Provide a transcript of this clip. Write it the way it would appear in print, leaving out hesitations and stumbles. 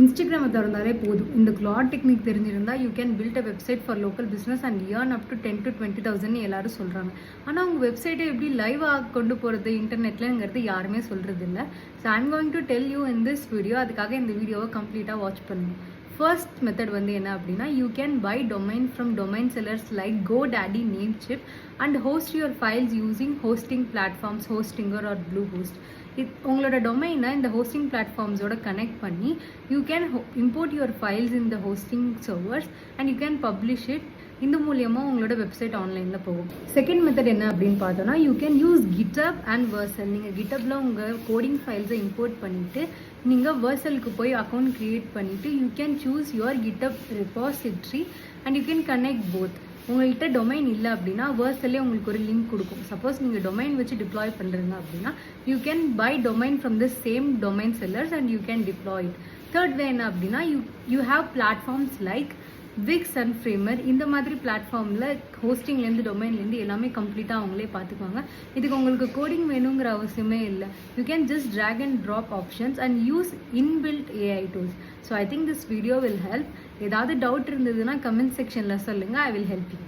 இன்ஸ்டாகிராமை திறந்தாலே போதும். இந்த கிளாட் டெக்னிக் தெரிஞ்சிருந்தால் you can build a website for local business and earn up to 10 to 20,000 எல்லாரும் சொல்கிறாங்க. ஆனால் உங்கள் வெப்சைட்டை எப்படி லைவாக கொண்டு போகிறது இன்டர்நெட்லங்கிறது யாருமே சொல்கிறது இல்லை. So I'm going to tell you in this video. அதுக்காக இந்த வீடியோவை கம்ப்ளீட்டாக வாட்ச் பண்ணுங்கள். ஃபர்ஸ்ட் மெத்தட் வந்து என்ன அப்படின்னா, you can buy domain from domain sellers like GoDaddy, Namecheap and host your files using hosting platforms Hostinger or Bluehost. உங்களோட டொமைனை இந்த ஹோஸ்டிங் பிளாட்ஃபார்ம்ஸோட கனெக்ட் பண்ணி you can import your files in the hosting servers and you can publish it. இந்த மூலியமாக உங்களோட website ஆன்லைனில் போகும். செகண்ட் மெத்தட் என்ன அப்படின்னு பார்த்தோன்னா, you can use GitHub and Vercel. நீங்கள் GitHubல உங்கள் கோடிங் ஃபைல்ஸை இம்போர்ட் பண்ணிவிட்டு நீங்கள் Vercelக்கு போய் அக்கௌண்ட் க்ரியேட் பண்ணிவிட்டு you can choose your GitHub repository and you can connect both. உங்கள்கிட்ட டொமைன் இல்லை அப்படின்னா Vercelலே உங்களுக்கு ஒரு லிங்க் கொடுக்கும். சப்போஸ் நீங்கள் டொமைன் வச்சு டிப்ளாய் பண்ணுறீங்க அப்படின்னா you can buy domain from the same domain sellers and you can deploy it. Third way என்ன அப்படின்னா, you have platforms like Wix and Framer. இந்த மாதிரி பிளாட்ஃபார்மில் ஹோஸ்டிங்லேருந்து டொமைன்லேருந்து எல்லாமே கம்ப்ளீட்டாக அவங்களே பார்த்துக்குவாங்க. இதுக்கு உங்களுக்கு கோடிங் வேணுங்கிற அவசியமே இல்லை. You can just drag and drop options and use inbuilt AI tools. So I think this video will help. ஏதாவது டவுட் இருந்ததுன்னா கமெண்ட் செக்ஷனில் சொல்லுங்கள். I will help you.